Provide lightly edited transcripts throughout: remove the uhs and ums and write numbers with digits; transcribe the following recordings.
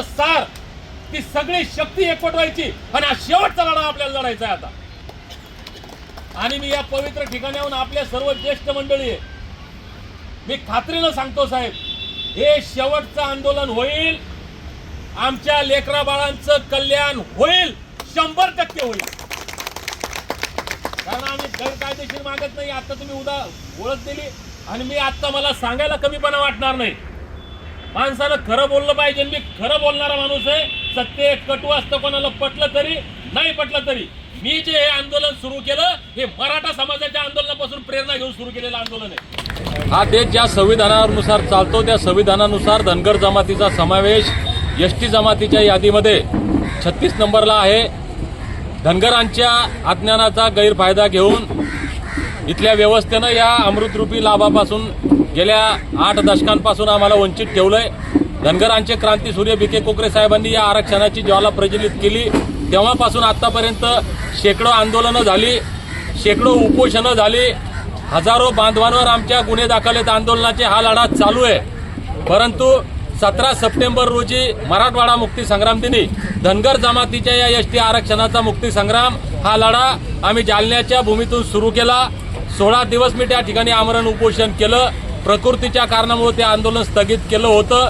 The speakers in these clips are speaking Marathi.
सगळं सार, ती सगळी शक्ती एकवटवायची आणि हा शेवटचा लढा आपल्याला लढायचा आहे आता. आणि मी या पवित्र ठिकाणाहून आपल्या सर्व ज्येष्ठ मंडळी, मी खात्रीनं सांगतो साहेब, हे शेवटचं आंदोलन होईल. आमच्या लेकरा बाळांचं कल्याण होईल, 100% होईल. कारण आम्ही गैरकायदेशीर मागत नाही. आता तुम्ही ओळख दिली आणि मी आता मला सांगायला कमीपणा वाटणार नाही. माणसानं खरं बोललं पाहिजे. मी खरं बोलणारा माणूस आहे. सत्य कटू असतं, कोणाला पटलं तरी नाही पटलं तरी. मी जे हे आंदोलन सुरू केलं, हे मराठा समाजाच्या आंदोलनापासून प्रेरणा घेऊन सुरू केलेलं आंदोलन आहे. हा देश ज्या संविधानानुसार चालतो त्या संविधानानुसार धनगर जमातीचा समावेश एसटी जमातीच्या यादीमध्ये 36 नंबरला आहे. धनगरांच्या अज्ञानाचा गैरफायदा घेऊन इथल्या व्यवस्थेनं या अमृतरूपी लाभापासून गेल्या 8 दशकांपासून आम्हाला वंचित ठेवलंय. धनगरांचे क्रांतीसूर्य बी.के. कोकरे साहेबांनी या आरक्षणाची ज्वाला प्रज्वलित केली. तेव्हापासून आतापर्यंत शेकडो आंदोलनं झाली, शेकडो उपोषणं झाली, हजारो बांधवांवर आमच्या गुन्हे दाखल आहेत. आंदोलनाचे हा लढा चालू आहे. परंतु 17 सप्टेंबर रोजी मराठवाडा मुक्ती संग्राम दिनी धनगर जमातीच्या या एसटी आरक्षणाचा मुक्ती संग्राम हा लढा आम्ही जालन्याच्या भूमीतून सुरू केला. 16 दिवस मी त्या ठिकाणी आमरण उपोषण केलं. प्रकृतीच्या कारणामुळे ते आंदोलन स्थगित केलं होतं.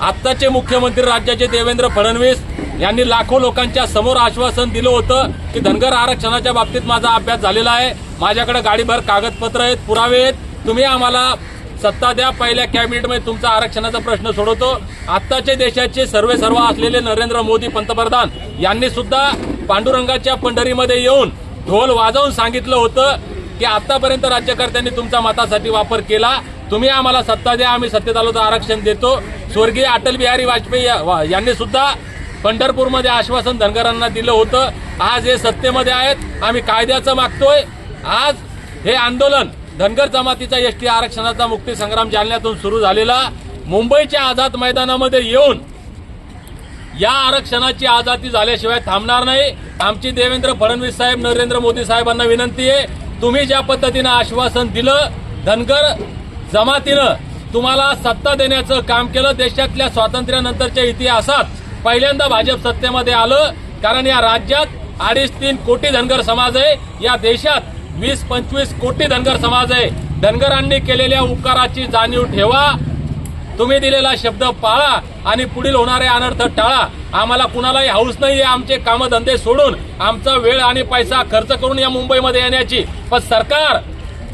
आत्ताचे मुख्यमंत्री राज्याचे देवेंद्र फडणवीस यांनी लाखो लोकांच्या समोर आश्वासन दिलं होतं की धनगर आरक्षणाच्या बाबतीत माझा अभ्यास झालेला आहे, माझ्याकडे गाडीभर कागदपत्र आहेत, पुरावे आहेत, तुम्ही आम्हाला सत्ता द्या, पहिल्या कॅबिनेटमध्ये तुमचा आरक्षणाचा प्रश्न सोडवतो. आत्ताचे देशाचे सर्वेसर्वा असलेले नरेंद्र मोदी पंतप्रधान यांनी सुद्धा पांडुरंगाच्या पंढरीमध्ये येऊन ढोल वाजवून सांगितलं होतं की आतापर्यंत राज्यकर्त्यांनी तुमचा मतासाठी वापर केला, तुम्ही आम्हाला सत्ता द्या, आम्ही सत्तेत आलो तर आरक्षण देतो. स्वर्गीय अटल बिहारी वाजपेयी यांनी सुद्धा पंढरपूरमध्ये आश्वासन धनगरांना दिलं होतं. आज हे सत्तेमध्ये आहेत, आम्ही कायद्याचं मागतोय. आज हे आंदोलन धनगर जमातीचा एसटी आरक्षणाचा मुक्ती संग्राम जालन्यातून सुरू झालेला मुंबईच्या आझाद मैदानामध्ये येऊन या आरक्षणाची आजादी झाल्याशिवाय थांबणार नाही. आमची देवेंद्र फडणवीस साहेब, नरेंद्र मोदी साहेबांना विनंती आहे, तुम्ही ज्या पद्धतीनं आश्वासन दिलं, धनगर जमातीनं तुम्हाला सत्ता देण्याचं काम केलं. देशातल्या स्वातंत्र्यानंतरच्या इतिहासात पहिल्यांदा भाजप सत्तेमध्ये आलं. कारण या राज्यात 2.5-3 कोटी धनगर समाज आहे, या देशात 20-25 कोटी धनगर समाज आहे. धनगरांनी केलेल्या उपकाराची जाणीव ठेवा, तुम्ही दिलेला शब्द पाळा आणि पुढील होणारे अनर्थ टाळा. आम्हाला कुणालाही हौस नाहीये आमचे कामधंदे सोडून आमचा वेळ आणि पैसा खर्च करून या मुंबईमध्ये येण्याची. पण सरकार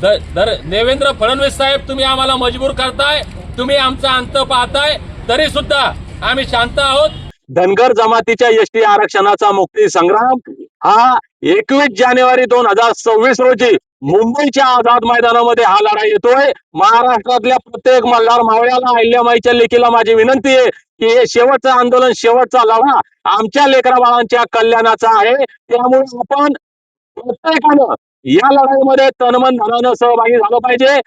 देवेंद्र फडणवीस साहेब, तुम्ही आम्हाला मजबूर करताय, तुम्ही आमचा अंत पाहताय, तरी सुद्धा आम्ही शांत आहोत. धनगर जमातीच्या एसटी आरक्षणाचा मुक्ती संग्राम हा 21 जानेवारी 2026 रोजी मुंबईच्या आझाद मैदानामध्ये हा लढा येतोय. महाराष्ट्रातल्या प्रत्येक मल्हार मावळ्याला, अहिल्यामाईच्या लेकीला माझी विनंती आहे की हे शेवटचं आंदोलन, शेवटचा लढा आमच्या लेकरा बाळांच्या कल्याणाचा आहे. त्यामुळे आपण प्रत्येकानं या लढाईमध्ये तनमन धनानं सहभागी झालं पाहिजे.